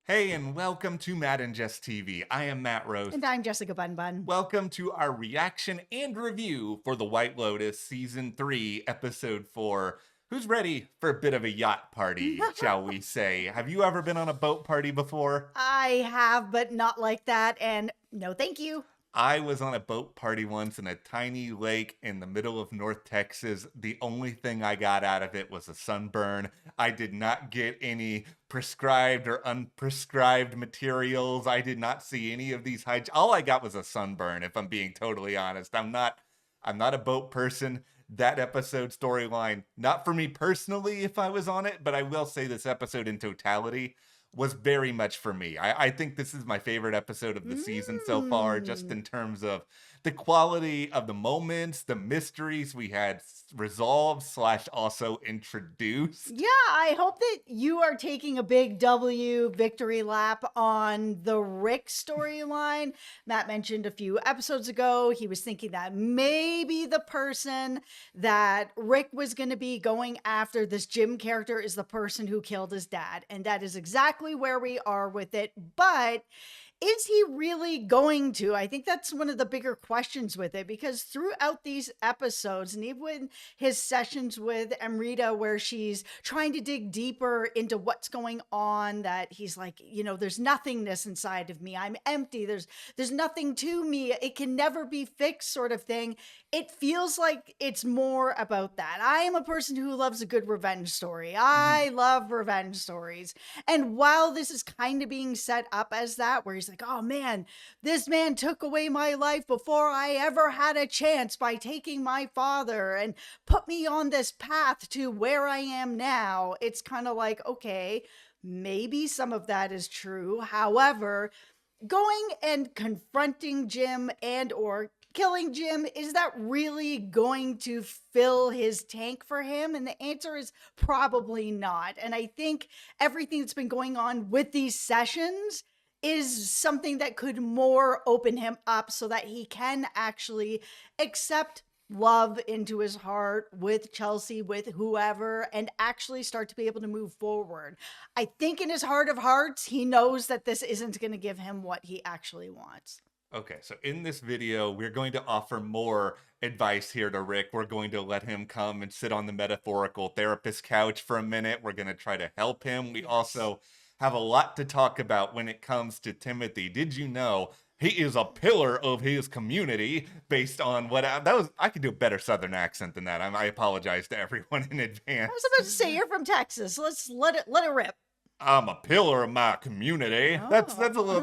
Hey, and welcome to Matt and Jess TV. I am Matt Rose. And I'm Jessica Bun Bun. Welcome to our reaction and review for The White Lotus Season 3, Episode 4. Who's ready for a bit of a yacht party, shall we say? Have you ever been on a boat party before? I have, but not like that. And no, thank you. I was on a boat party once in a tiny lake in the middle of North Texas. The only thing I got out of it was a sunburn. I did not get any prescribed or unprescribed materials. I did not see any of these all I got was a sunburn, if I'm being totally honest. I'm not a boat person. That episode storyline, not for me personally if I was on it, but I will say this episode in totality was very much for me. I think this is my favorite episode of the season so far, just Mm. in terms of the quality of the moments, the mysteries we had resolved slash also introduced. Yeah, I hope that you are taking a big W victory lap on the Rick storyline. Matt mentioned a few episodes ago, he was thinking that maybe the person that Rick was going to be going after, this Jim character, is the person who killed his dad. And that is exactly where we are with it. But is he really going to? I think that's one of the bigger questions with it, because throughout these episodes, and even his sessions with Amrita, where she's trying to dig deeper into what's going on, that he's like, there's nothingness inside of me. I'm empty. There's nothing to me. It can never be fixed, sort of thing. It feels like it's more about that. I am a person who loves a good revenge story. I love revenge stories. And while this is kind of being set up as that, where he's like, oh man, this man took away my life before I ever had a chance by taking my father and put me on this path to where I am now. It's kind of like, okay, maybe some of that is true. However, going and confronting Jim and or killing Jim, is that really going to fill his tank for him? And the answer is probably not. And I think everything that's been going on with these sessions is something that could more open him up so that he can actually accept love into his heart with Chelsea, with whoever, and actually start to be able to move forward. I think in his heart of hearts, he knows that this isn't going to give him what he actually wants. Okay, so in this video, we're going to offer more advice here to Rick. We're going to let him come and sit on the metaphorical therapist couch for a minute. We're going to try to help him. We also have a lot to talk about when it comes to Timothy. Did you know he is a pillar of his community based on what that was? I could do a better Southern accent than that. I apologize to everyone in advance. I was about to say you're from Texas. Let's let it rip. I'm a pillar of my community. That's a little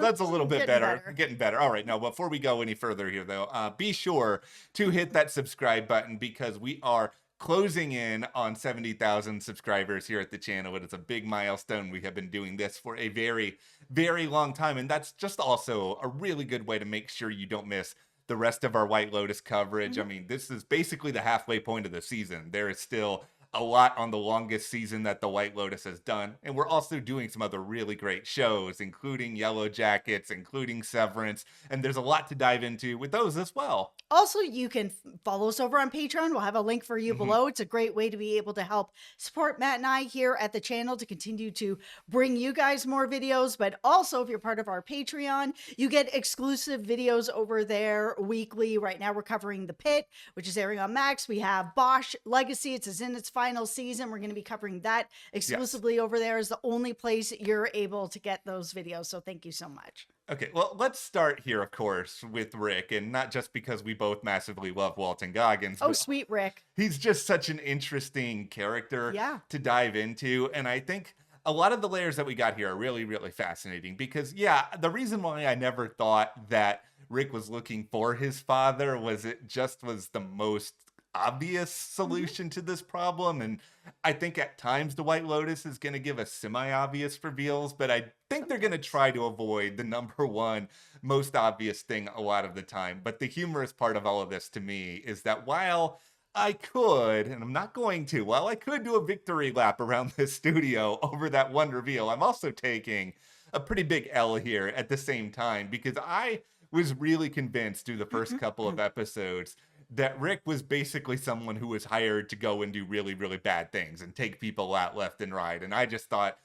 bit Getting better. better. Getting better. All right, now before we go any further here, though, be sure to hit that subscribe button, because we are closing in on 70,000 subscribers here at the channel. It is a big milestone. We have been doing this for a very, very long time, and that's just also a really good way to make sure you don't miss the rest of our White Lotus coverage. I mean, this is basically the halfway point of the season. There is still a lot on the longest season that the White Lotus has done. And we're also doing some other really great shows, including Yellow Jackets, including Severance. And there's a lot to dive into with those as well. Also, you can follow us over on Patreon. We'll have a link for you below. It's a great way to be able to help support Matt and I here at the channel to continue to bring you guys more videos. But also, if you're part of our Patreon, you get exclusive videos over there weekly. Right now, we're covering The Pit, which is airing on Max. We have Bosch Legacy. It's in its final season. We're going to be covering that exclusively over there. Is the only place you're able to get those videos. So thank you so much. Okay, well, let's start here, of course, with Rick, and not just because we both massively love Walton Goggins. Oh, sweet Rick. He's just such an interesting character to dive into, and I think a lot of the layers that we got here are really, really fascinating, because, yeah, the reason why I never thought that Rick was looking for his father was it just was the most obvious solution to this problem, and I think at times the White Lotus is going to give us semi-obvious reveals, but I think they're going to try to avoid the number one most obvious thing a lot of the time. But the humorous part of all of this to me is that while I could, and I'm not going to, while I could do a victory lap around this studio over that one reveal, I'm also taking a pretty big L here at the same time, because I was really convinced through the first couple of episodes that Rick was basically someone who was hired to go and do really, really bad things and take people out left and right. And I just thought,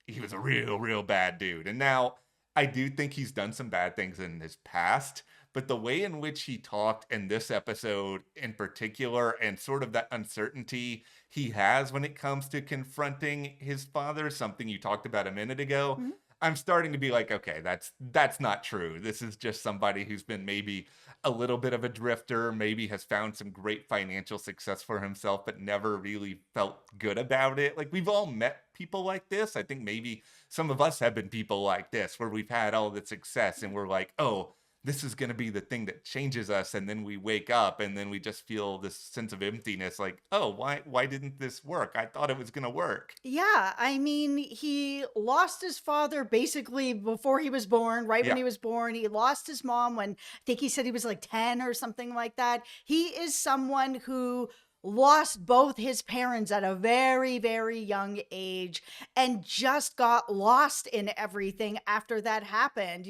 he was a real bad dude. And now I do think he's done some bad things in his past, but the way in which he talked in this episode in particular, and sort of that uncertainty he has when it comes to confronting his father, something you talked about a minute ago, Mhm. I'm starting to be like, okay, that's not true. This is just somebody who's been maybe a little bit of a drifter, maybe has found some great financial success for himself, but never really felt good about it. Like, we've all met people like this. I think maybe some of us have been people like this, where we've had all the success and we're like, oh, this is going to be the thing that changes us, and then we wake up and then we just feel this sense of emptiness, like, oh, why didn't this work? I thought it was going to work. Yeah, I mean, he lost his father basically before he was born, right when Yeah. he was born. He lost his mom when I think he said he was like 10 or something like that. He is someone who lost both his parents at a very young age and just got lost in everything after that happened.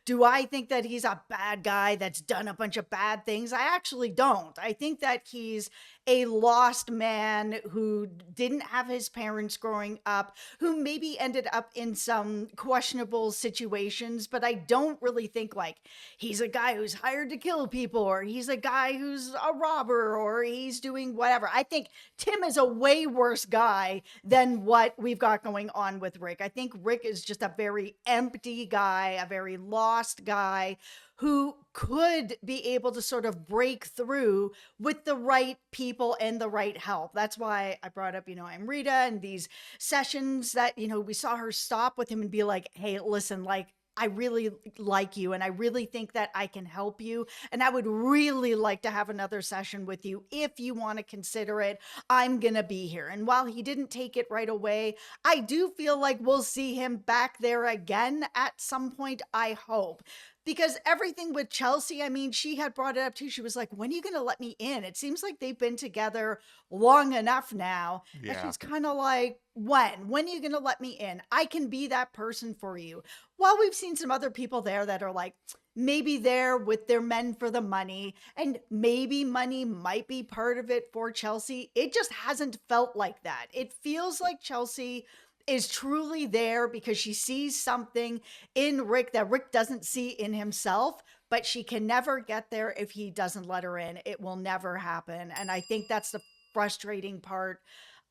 Do I think that he's a bad guy that's done a bunch of bad things? I actually don't. I think that he's a lost man who didn't have his parents growing up, who maybe ended up in some questionable situations, but I don't really think like he's a guy who's hired to kill people, or he's a guy who's a robber, or he's doing whatever. I think Tim is a way worse guy than what we've got going on with Rick. I think Rick is just a very empty guy, a very lost guy who could be able to sort of break through with the right people and the right help. That's why I brought up, I'm Rita, and these sessions that, we saw her stop with him and be like, hey, listen, like, I really like you and I really think that I can help you. And I would really like to have another session with you. If you want to consider it, I'm going to be here. And while he didn't take it right away, I do feel like we'll see him back there again at some point, I hope. Because everything with Chelsea, I mean, she had brought it up too. She was like, when are you going to let me in? It seems like they've been together long enough now. And Yeah. she's kind of like, when are you going to let me in? I can be that person for you. While we've seen some other people there that are like, maybe they're with their men for the money, and maybe money might be part of it for Chelsea. It just hasn't felt like that. It feels like Chelsea is truly there because she sees something in Rick that Rick doesn't see in himself, but she can never get there if he doesn't let her in. It will never happen. And I think that's the frustrating part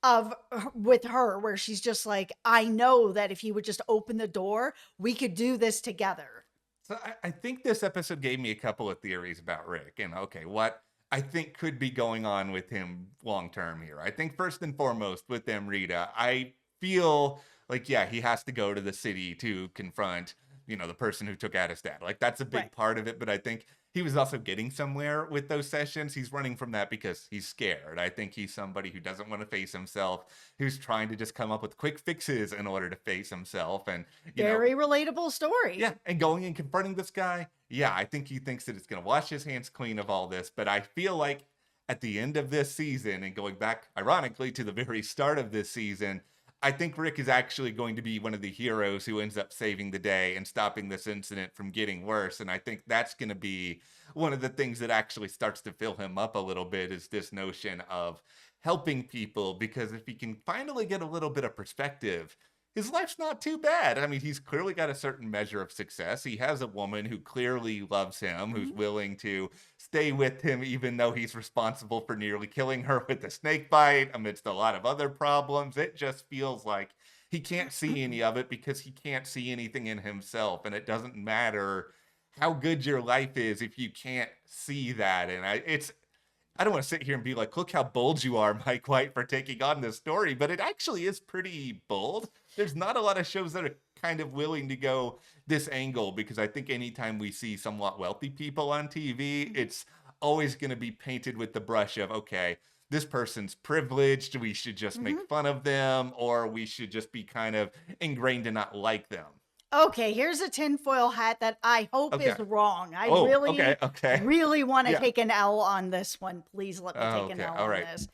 of with her, where she's just like, I know that if he would just open the door, we could do this together. So I think this episode gave me a couple of theories about Rick and, okay, what I think could be going on with him long term here. I think first and foremost with Amrita, I feel like, yeah, he has to go to the city to confront, the person who took out his dad. Like, that's a big Right. part of it. But I think he was also getting somewhere with those sessions. He's running from that because he's scared. I think he's somebody who doesn't want to face himself, who's trying to just come up with quick fixes in order to face himself. And, Very relatable story. yeah, and going and confronting this guy, yeah, I think he thinks that it's going to wash his hands clean of all this. But I feel like at the end of this season, and going back, ironically, to the very start of this season, I think Rick is actually going to be one of the heroes who ends up saving the day and stopping this incident from getting worse. And I think that's going to be one of the things that actually starts to fill him up a little bit, is this notion of helping people. Because if he can finally get a little bit of perspective, his life's not too bad. I mean, he's clearly got a certain measure of success. He has a woman who clearly loves him, who's willing to stay with him, even though he's responsible for nearly killing her with a snake bite amidst a lot of other problems. It just feels like he can't see any of it because he can't see anything in himself. And it doesn't matter how good your life is if you can't see that. And I don't want to sit here and be like, look how bold you are, Mike White, for taking on this story, but it actually is pretty bold. There's not a lot of shows that are kind of willing to go this angle, because I think anytime we see somewhat wealthy people on TV, it's always going to be painted with the brush of, okay, this person's privileged, we should just make fun of them, or we should just be kind of ingrained to not like them. Okay, here's a tinfoil hat that I hope is wrong. I Okay. really want to Yeah. take an L on this one. Please let me take an Okay, L all on right. this.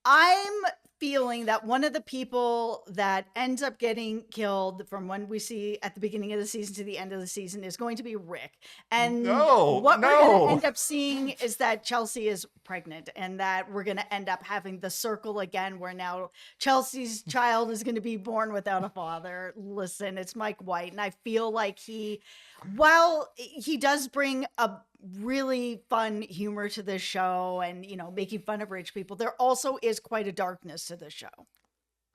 I'm feeling that one of the people that ends up getting killed from when we see at the beginning of the season to the end of the season is going to be Rick. And what we're going to end up seeing is that Chelsea is pregnant, and that we're going to end up having the circle again where now Chelsea's child is going to be born without a father. Listen, it's Mike White, and I feel like while he does bring a really fun humor to this show and, making fun of rich people, there also is quite a darkness to the show.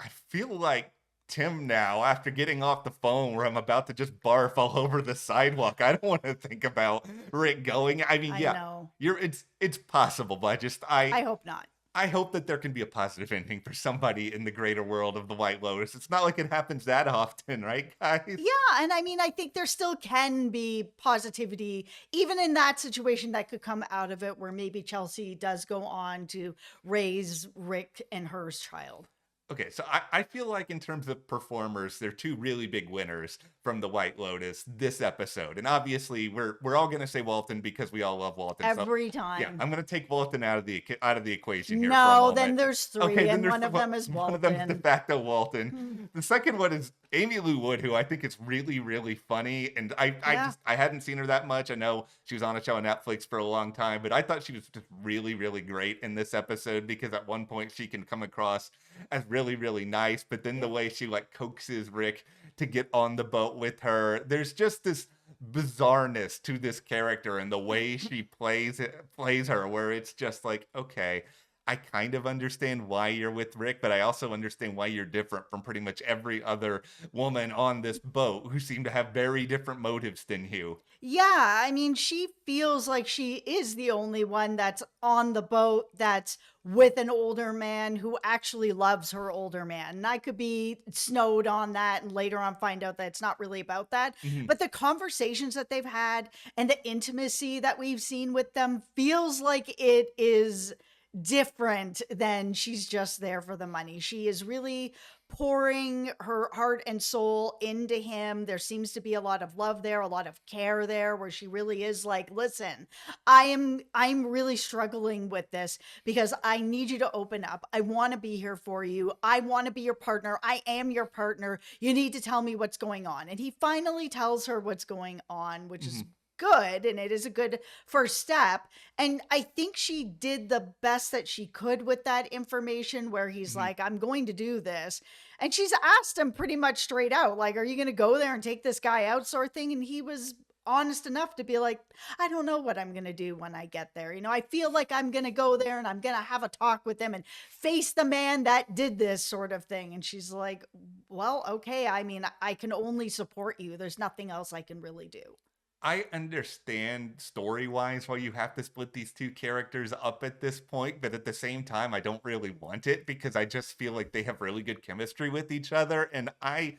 I feel like Tim now, after getting off the phone where I'm about to just barf all over the sidewalk. I don't want to think about Rick going. I mean, yeah, it's possible, but I hope not. I hope that there can be a positive ending for somebody in the greater world of the White Lotus. It's not like it happens that often, right, guys? Yeah, and I mean, I think there still can be positivity, even in that situation that could come out of it, where maybe Chelsea does go on to raise Rick and her child. Okay, so I feel like in terms of performers, there are two really big winners from the White Lotus this episode. And obviously, we're all going to say Walton because we all love Walton. Every time. Yeah, I'm going to take Walton out of the equation here. No, then there's three, and one of them is Walton. One of them is de facto Walton. The second one is Amy Lou Wood, who I think is really, really funny. And I hadn't seen her that much. I know she was on a show on Netflix for a long time, but I thought she was just really, really great in this episode because at one point she can come across as really, really nice, but then the way she like coaxes Rick to get on the boat with her, there's just this bizarreness to this character and the way she plays her, where it's just like, okay, I kind of understand why you're with Rick, but I also understand why you're different from pretty much every other woman on this boat who seem to have very different motives than you. Yeah, I mean, she feels like she is the only one that's on the boat that's with an older man who actually loves her older man. And I could be snowed on that and later on find out that it's not really about that. Mm-hmm. But the conversations that they've had and the intimacy that we've seen with them feels like it is different than she's just there for the money. She is really pouring her heart and soul into him. There seems to be a lot of love there, a lot of care there, where she really is like, listen, I'm really struggling with this because I need you to open up. I want to be here for you. I want to be your partner. I am your partner. You need to tell me what's going on. And he finally tells her what's going on, which is good, and it is a good first step. And I think she did the best that she could with that information, where he's like, I'm going to do this. And she's asked him pretty much straight out, like, are you going to go there and take this guy out, sort of thing? And he was honest enough to be like, I don't know what I'm going to do when I get there. I feel like I'm going to go there and I'm going to have a talk with him and face the man that did this, sort of thing. And she's like, well, okay. I mean, I can only support you. There's nothing else I can really do. I understand story-wise why you have to split these two characters up at this point, but at the same time, I don't really want it because I just feel like they have really good chemistry with each other, and I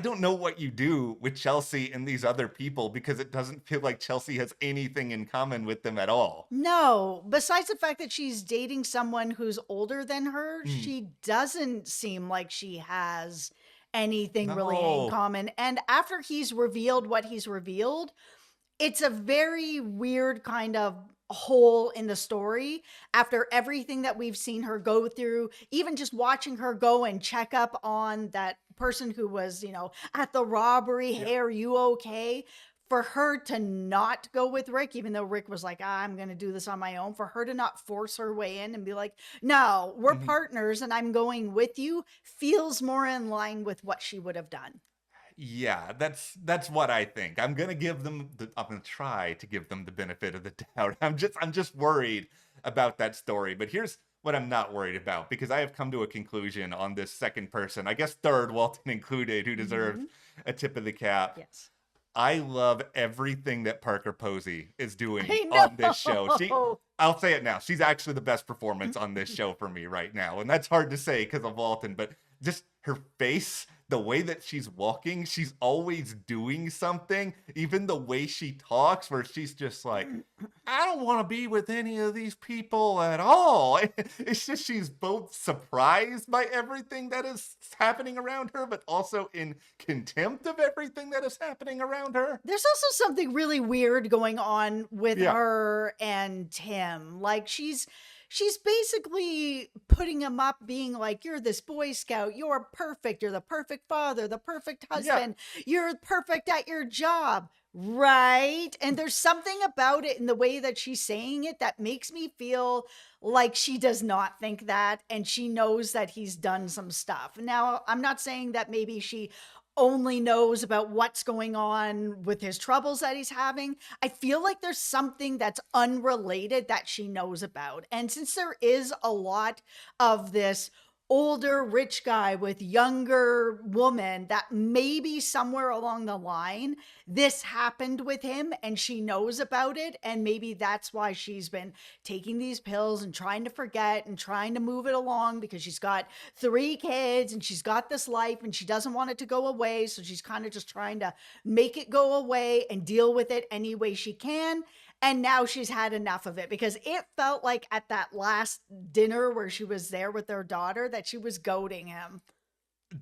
don't know what you do with Chelsea and these other people because it doesn't feel like Chelsea has anything in common with them at all. No, besides the fact that she's dating someone who's older than her, she doesn't seem like she has anything really in common. And after he's revealed what he's revealed, it's a very weird kind of hole in the story after everything that we've seen her go through, even just watching her go and check up on that person who was, at the robbery. Hey, are you okay? For her to not go with Rick, even though Rick was like, I'm going to do this on my own, for her to not force her way in and be like, no, we're partners and I'm going with you, feels more in line with what she would have done. Yeah, that's what I think. I'm gonna try to give them the benefit of the doubt. I'm just worried about that story. But here's what I'm not worried about, because I have come to a conclusion on this second person, I guess third, Walton included, who deserves a tip of the cap. Yes. I love everything that Parker Posey is doing on this show. I'll say it now. She's actually the best performance on this show for me right now. And that's hard to say because of Walton, but just her face, the way that she's walking, she's always doing something. Even the way she talks, where she's just like, I don't want to be with any of these people at all. It's just she's both surprised by everything that is happening around her, but also in contempt of everything that is happening around her. There's also something really weird going on with her and Tim. Like, she's she's basically putting him up, being like, you're this Boy Scout, you're perfect, you're the perfect father, the perfect husband, you're perfect at your job. Right. And there's something about it in the way that she's saying it that makes me feel like she does not think that, and she knows that he's done some stuff. Now, I'm not saying that maybe she only knows about what's going on with his troubles that he's having. I feel like there's something that's unrelated that she knows about. And since there is a lot of this older rich guy with younger woman, that maybe somewhere along the line this happened with him and she knows about it, and maybe that's why she's been taking these pills and trying to forget and trying to move it along, because she's got 3 kids and she's got this life and she doesn't want it to go away, so she's kind of just trying to make it go away and deal with it any way she can. And now she's had enough of it, because it felt like at that last dinner where she was there with their daughter that she was goading him.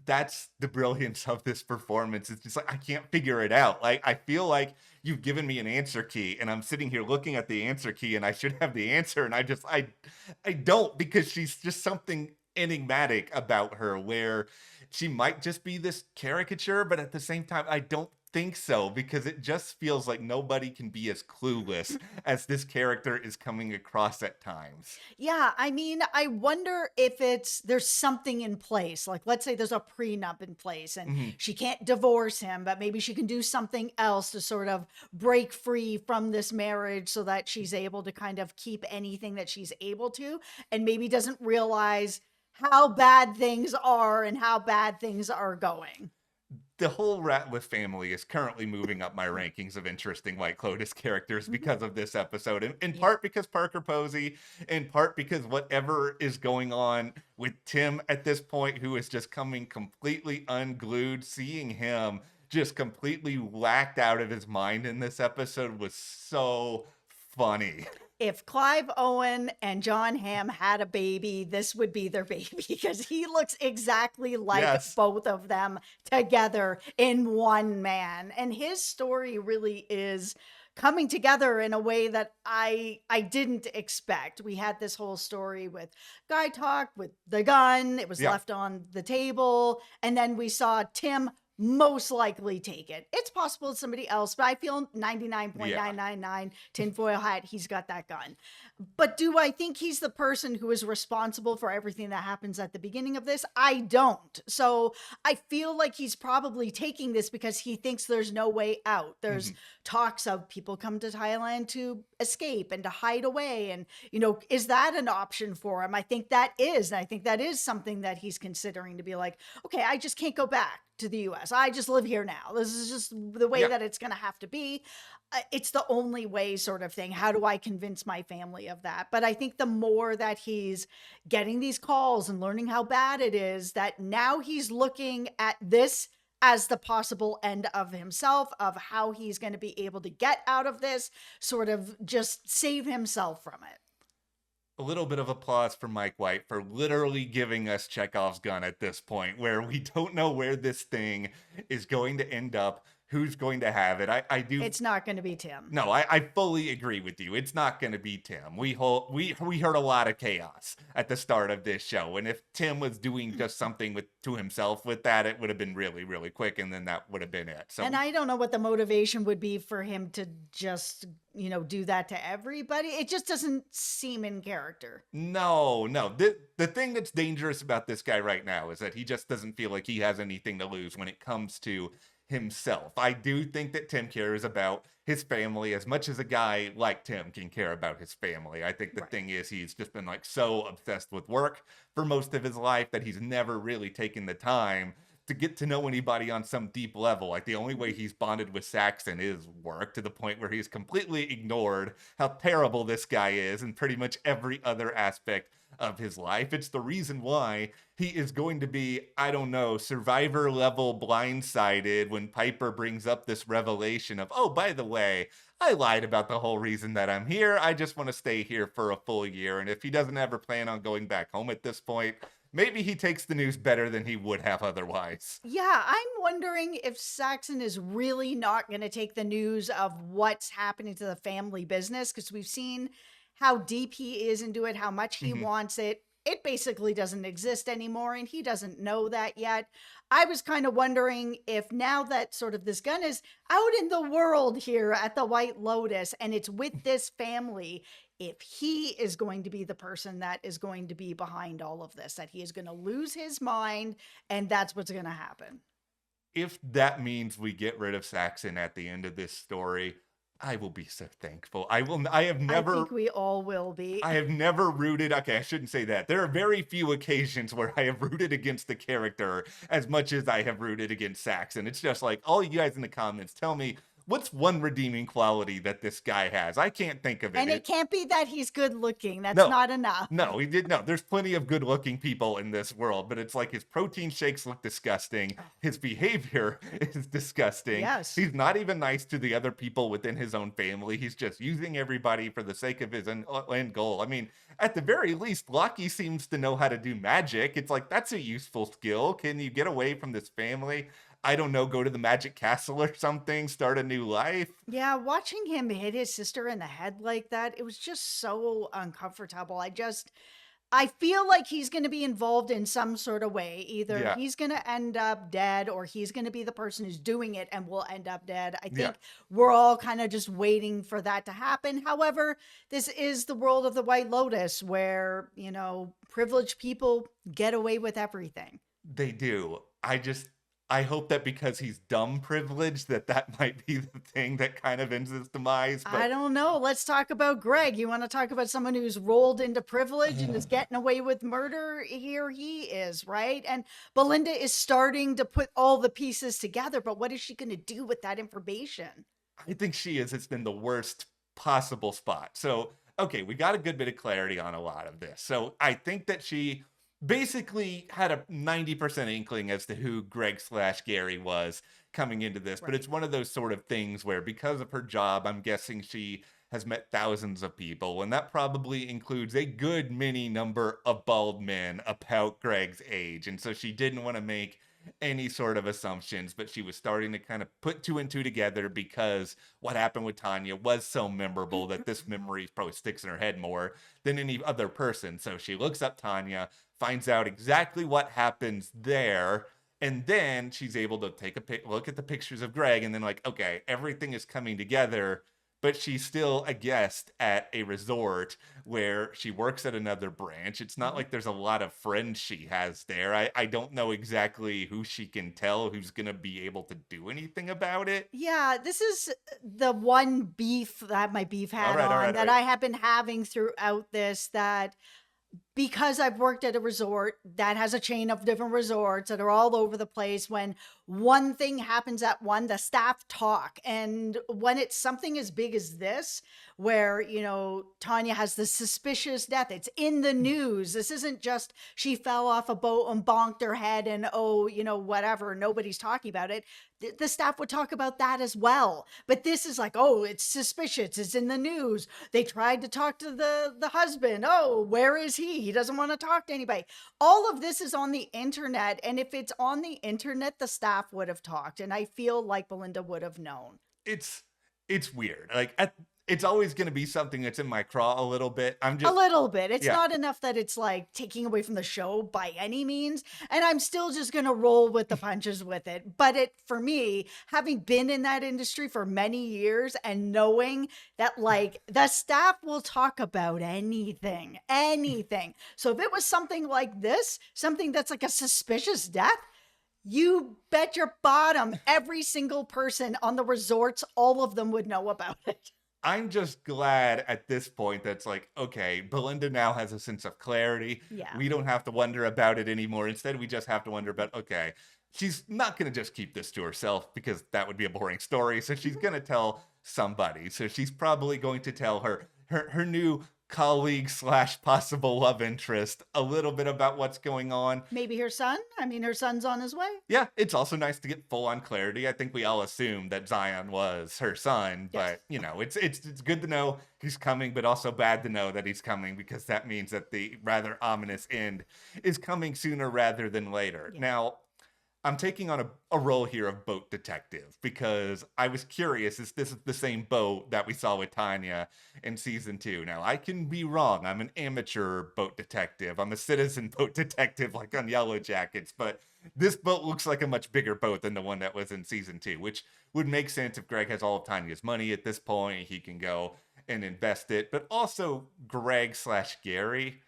That's the brilliance of this performance. It's just like, I can't figure it out. Like, I feel like you've given me an answer key and I'm sitting here looking at the answer key and I should have the answer. And I don't, because she's just something enigmatic about her, where she might just be this caricature, but at the same time, I don't think so, because it just feels like nobody can be as clueless as this character is coming across at times. Yeah, I mean, I wonder if there's something in place. Like, let's say there's a prenup in place and Mhm. she can't divorce him, but maybe she can do something else to sort of break free from this marriage so that she's able to kind of keep anything that she's able to, and maybe doesn't realize how bad things are and how bad things are going. The whole Ratliff family is currently moving up my rankings of interesting White Lotus characters because of this episode. In part because Parker Posey, in part because whatever is going on with Tim at this point, who is just coming completely unglued, seeing him just completely whacked out of his mind in this episode was so funny. If Clive Owen and John Hamm had a baby, this would be their baby, because he looks exactly like Yes. both of them together in one man. And his story really is coming together in a way that I didn't expect. We had this whole story with Guy Talk with the gun. It was Yeah. left on the table. And then we saw Tim most likely take it. It's possible it's somebody else, but I feel 99.999 tinfoil hat, he's got that gun. But do I think he's the person who is responsible for everything that happens at the beginning of this? I don't. So I feel like he's probably taking this because he thinks there's no way out. There's talks of people come to Thailand to escape and to hide away. And, is that an option for him? I think that is. And I think that is something that he's considering, to be like, okay, I just can't go back to the US. I just live here now. This is just the way that it's going to have to be. It's the only way, sort of thing. How do I convince my family of that? But I think the more that he's getting these calls and learning how bad it is, that now he's looking at this as the possible end of himself, of how he's going to be able to get out of this, sort of just save himself from it. A little bit of applause for Mike White for literally giving us Chekhov's gun at this point, where we don't know where this thing is going to end up, who's going to have it. I do. It's not going to be Tim. No, I fully agree with you. It's not going to be Tim. We heard a lot of chaos at the start of this show, and if Tim was doing just something to himself with that, it would have been really, really quick, and then that would have been it. So, and I don't know what the motivation would be for him to just do that to everybody. It just doesn't seem in character. No. The thing that's dangerous about this guy right now is that he just doesn't feel like he has anything to lose when it comes to himself. I do think that Tim cares about his family as much as a guy like Tim can care about his family. I think the thing is, he's just been like so obsessed with work for most of his life that he's never really taken the time to get to know anybody on some deep level. Like, the only way he's bonded with Saxon is work, to the point where he's completely ignored how terrible this guy is in pretty much every other aspect of his life. It's the reason why he is going to be, I don't know, Survivor level blindsided when Piper brings up this revelation of, oh, by the way, I lied about the whole reason that I'm here. I just want to stay here for a full year. And if he doesn't ever plan on going back home at this point, maybe he takes the news better than he would have otherwise. Yeah, I'm wondering if Saxon is really not going to take the news of what's happening to the family business, because we've seen how deep he is into it, how much he Mhm. wants it. It basically doesn't exist anymore, and he doesn't know that yet. I was kind of wondering if now that sort of this gun is out in the world here at the White Lotus and it's with this family, if he is going to be the person that is going to be behind all of this, that he is going to lose his mind and that's what's going to happen. If that means we get rid of Saxon at the end of this story, I will be so thankful. I think we all will be. I have never rooted. Okay, I shouldn't say that. There are very few occasions where I have rooted against the character as much as I have rooted against Saxon. It's just like, all you guys in the comments, tell me what's one redeeming quality that this guy has. I can't think of it. And it can't be that he's good looking. That's No, not enough. no, he did no. There's plenty of good looking people in this world, but it's like his protein shakes look disgusting. His behavior is disgusting. Yes. He's not even nice to the other people within his own family. He's just using everybody for the sake of his end goal. I mean, at the very least, Loki seems to know how to do magic. It's like, that's a useful skill. Can you get away from this family? I don't know, go to the magic castle or something, start a new life. Yeah, watching him hit his sister in the head like that, it was just so uncomfortable. I feel like he's going to be involved in some sort of way. Either Yeah. he's going to end up dead or he's going to be the person who's doing it and will end up dead. I think Yeah. we're all kind of just waiting for that to happen. However, this is the world of the White Lotus where, privileged people get away with everything. They do. I hope that because he's dumb privileged, that might be the thing that kind of ends his demise. But I don't know. Let's talk about Greg. You want to talk about someone who's rolled into privilege and is getting away with murder? Here he is, right? And Belinda is starting to put all the pieces together, but what is she going to do with that information? I think it's been the worst possible spot. So, okay, we got a good bit of clarity on a lot of this. So I think that she basically had a 90% inkling as to who Greg/Gary was coming into this. But Right. it's one of those sort of things where, because of her job, I'm guessing she has met thousands of people, and that probably includes a good many number of bald men about Greg's age. And so she didn't want to make any sort of assumptions, but she was starting to kind of put two and two together because what happened with Tanya was so memorable that this memory probably sticks in her head more than any other person. So she looks up Tanya, finds out exactly what happens there, and then she's able to take a look at the pictures of Greg, and then like, okay, everything is coming together. But she's still a guest at a resort where she works at another branch. It's not like there's a lot of friends she has there. I don't know exactly who she can tell who's going to be able to do anything about it. Yeah, this is the one beef that I have my beef hat on that I have been having throughout this, that because I've worked at a resort that has a chain of different resorts that are all over the place, when one thing happens at one, the staff talk. And when it's something as big as this, where, Tanya has this suspicious death, it's in the news. This isn't just she fell off a boat and bonked her head and, whatever, nobody's talking about it. The staff would talk about that as well. But this is like, oh, it's suspicious. It's in the news. They tried to talk to the husband. Oh, where is he? He doesn't want to talk to anybody. All of this is on the internet. And if it's on the internet, the staff would have talked. And I feel like Belinda would have known. It's weird. Like, it's always going to be something that's in my craw a little bit. A little bit. It's not enough that it's like taking away from the show by any means. And I'm still just going to roll with the punches with it. But for me, having been in that industry for many years and knowing that like the staff will talk about anything. So if it was something like this, something that's like a suspicious death, you bet your bottom every single person on the resorts, all of them would know about it. I'm just glad at this point that's like, okay, Belinda now has a sense of clarity. Yeah. We don't have to wonder about it anymore. Instead, we just have to wonder about, okay, she's not going to just keep this to herself because that would be a boring story. So she's going to tell somebody. So she's probably going to tell her new colleague / possible love interest a little bit about what's going on. Maybe her son. I mean, her son's on his way. Yeah, it's also nice to get full on clarity. I think we all assumed that Zion was her son, but it's good to know he's coming, but also bad to know that he's coming, because that means that the rather ominous end is coming sooner rather than later. Yeah. Now, I'm taking on a role here of boat detective because I was curious, is this the same boat that we saw with Tanya in season 2? Now, I can be wrong. I'm an amateur boat detective. I'm a citizen boat detective like on Yellow Jackets, but this boat looks like a much bigger boat than the one that was in season 2, which would make sense if Greg has all of Tanya's money at this point. He can go and invest it. But also, Greg slash Gary,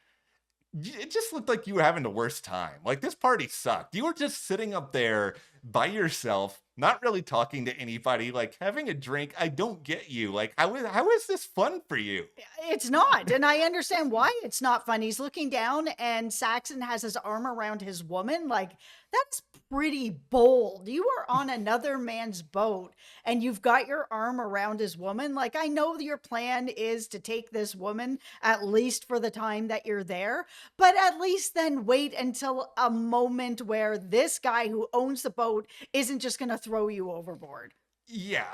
it just looked like you were having the worst time. Like, this party sucked. You were just sitting up there by yourself, not really talking to anybody, like having a drink. I don't get you. Like, how is this fun for you? It's not. And I understand why it's not fun. He's looking down and Saxon has his arm around his woman. Like, that's pretty bold. You are on another man's boat and you've got your arm around his woman. Like, I know your plan is to take this woman, at least for the time that you're there, but at least then wait until a moment where this guy who owns the boat isn't just going to throw you overboard. Yeah,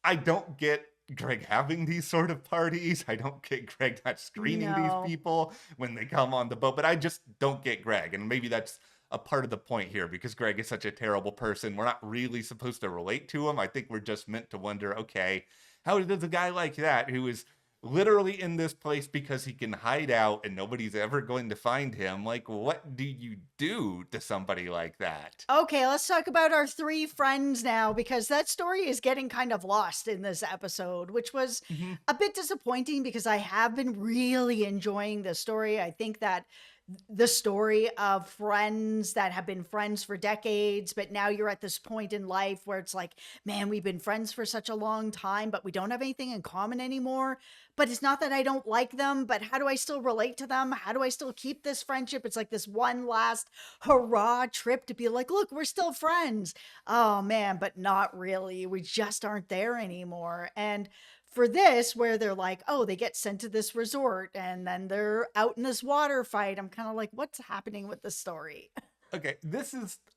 I don't get Greg having these sort of parties. I don't get Greg not screening these people when they come on the boat, but I just don't get Greg. And maybe that's a part of the point here because Greg is such a terrible person. We're not really supposed to relate to him. I think we're just meant to wonder, okay, how does a guy like that, who is literally in this place because he can hide out and nobody's ever going to find him, like, what do you do to somebody like that? Okay, let's talk about our 3 friends now because that story is getting kind of lost in this episode, which was a bit disappointing because I have been really enjoying the story. I think that the story of friends that have been friends for decades, but now you're at this point in life where it's like, man, we've been friends for such a long time, but we don't have anything in common anymore. But it's not that I don't like them, but how do I still relate to them? How do I still keep this friendship? It's like this one last hurrah trip to be like, look, we're still friends. Oh man, but not really. We just aren't there anymore. And for this, where they're like, oh, they get sent to this resort and then they're out in this water fight, I'm kind of like, what's happening with the story? Okay,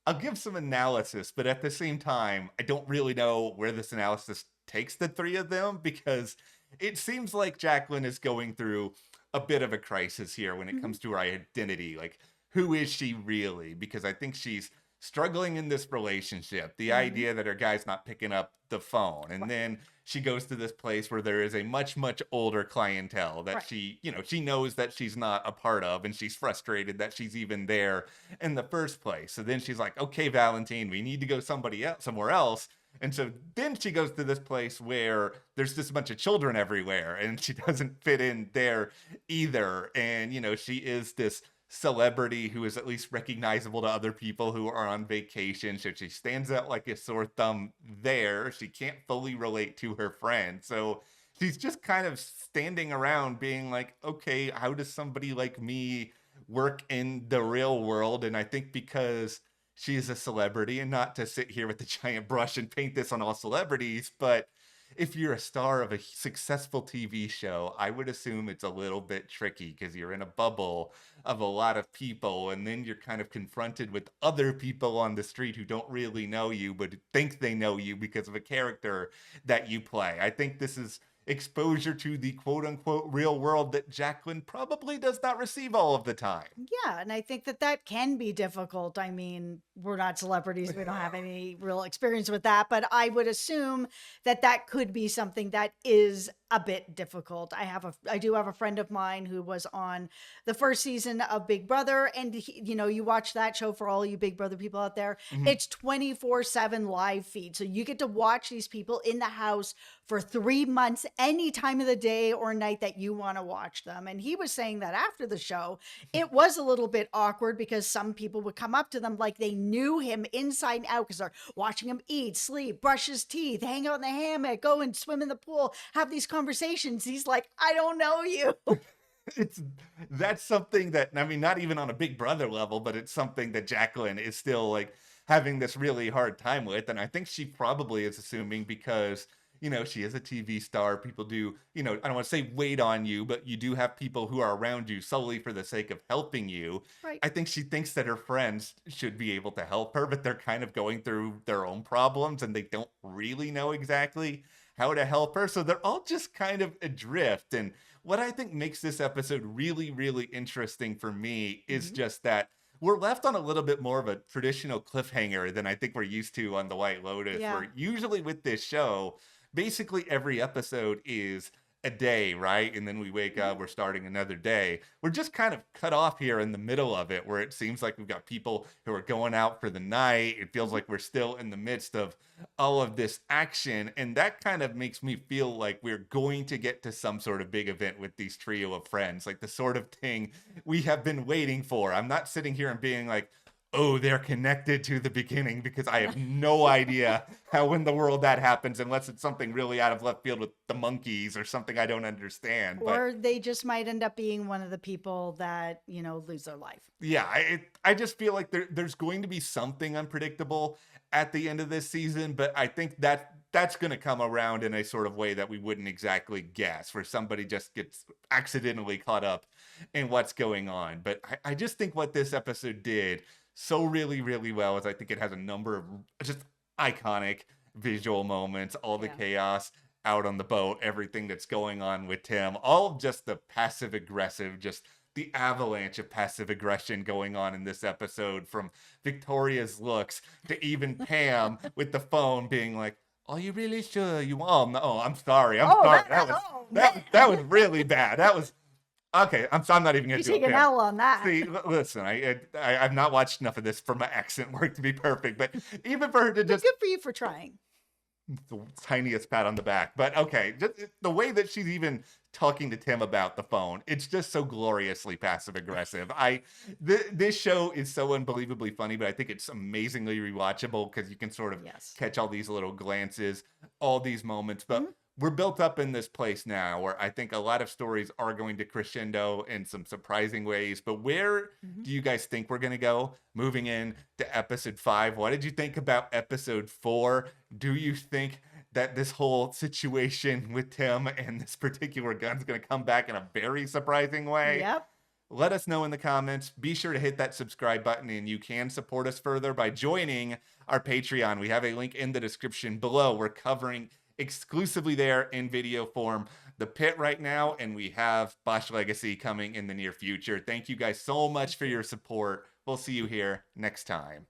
I'll give some analysis, but at the same time, I don't really know where this analysis takes the 3 of them because it seems like Jacqueline is going through a bit of a crisis here when it comes to her identity. Like, who is she really? Because I think she's struggling in this relationship. The idea that her guy's not picking up the phone. And then she goes to this place where there is a much, much older clientele that she knows that she's not a part of. And she's frustrated that she's even there in the first place. So then she's like, okay, Valentine, we need to go somewhere else. And so then she goes to this place where there's just a bunch of children everywhere and she doesn't fit in there either. And, she is this celebrity who is at least recognizable to other people who are on vacation. So she stands out like a sore thumb there. She can't fully relate to her friend. So she's just kind of standing around being like, okay, how does somebody like me work in the real world? And I think because she's a celebrity, and not to sit here with the giant brush and paint this on all celebrities, but if you're a star of a successful TV show, I would assume it's a little bit tricky because you're in a bubble of a lot of people, and then you're kind of confronted with other people on the street who don't really know you, but think they know you because of a character that you play. I think this is exposure to the quote-unquote real world that Jacqueline probably does not receive all of the time. Yeah, and I think that can be difficult. I mean, we're not celebrities. We don't have any real experience with that, but I would assume that could be something that is a bit difficult. I do have a friend of mine who was on the first season of Big Brother, and you watch that show, for all you Big Brother people out there, it's 24/7 live feed. So you get to watch these people in the house for 3 months, any time of the day or night that you want to watch them. And he was saying that after the show, it was a little bit awkward because some people would come up to them like they knew him inside and out because they're watching him eat, sleep, brush his teeth, hang out in the hammock, go and swim in the pool, have these conversations. He's like, I don't know you. That's something that, I mean, not even on a Big Brother level, but it's something that Jacqueline is still like having this really hard time with. And I think she probably is assuming because she is a TV star. People do, I don't want to say wait on you, but you do have people who are around you solely for the sake of helping you. Right. I think she thinks that her friends should be able to help her, but they're kind of going through their own problems and they don't really know exactly how to help her. So they're all just kind of adrift. And what I think makes this episode really, really interesting for me is just that we're left on a little bit more of a traditional cliffhanger than I think we're used to on the White Lotus, Yeah. where usually with this show, basically every episode is a day, right? And then we wake up, we're starting another day. We're just kind of cut off here in the middle of it, where it seems like we've got people who are going out for the night. It feels like we're still in the midst of all of this action. And that kind of makes me feel like we're going to get to some sort of big event with these trio of friends, like the sort of thing we have been waiting for. I'm not sitting here and being like, oh, they're connected to the beginning, because I have no idea how in the world that happens, unless it's something really out of left field with the monkeys or something I don't understand. Or they just might end up being one of the people that, lose their life. Yeah, I just feel like there's going to be something unpredictable at the end of this season, but I think that's going to come around in a sort of way that we wouldn't exactly guess, where somebody just gets accidentally caught up in what's going on. But I just think what this episode did so really, really well is I think it has a number of just iconic visual moments, all the chaos out on the boat, everything that's going on with Tim, all of just the passive aggressive, just the avalanche of passive aggression going on in this episode, from Victoria's looks to even Pam with the phone being like, "Are you really sure you want?" Oh, no, I'm sorry. I'm sorry. That was really bad. That was okay. I'm not even going to do it. You take an L on that. See, listen, I've not watched enough of this for my accent work to be perfect, but even for her to just, good for you for trying. The tiniest pat on the back. But okay, just the way that she's even talking to Tim about the phone, it's just so gloriously passive aggressive. This show is so unbelievably funny, but I think it's amazingly rewatchable, because you can sort of catch all these little glances, all these moments. But we're built up in this place now where I think a lot of stories are going to crescendo in some surprising ways. But where do you guys think we're going to go moving in to episode 5? What did you think about episode 4? Do you think that this whole situation with Tim and this particular gun's going to come back in a very surprising way? Yep. Let us know in the comments. Be sure to hit that subscribe button, and you can support us further by joining our Patreon. We have a link in the description below. We're covering exclusively there in video form The Pit right now, and we have Bosch Legacy coming in the near future. Thank you guys so much for your support. We'll see you here next time.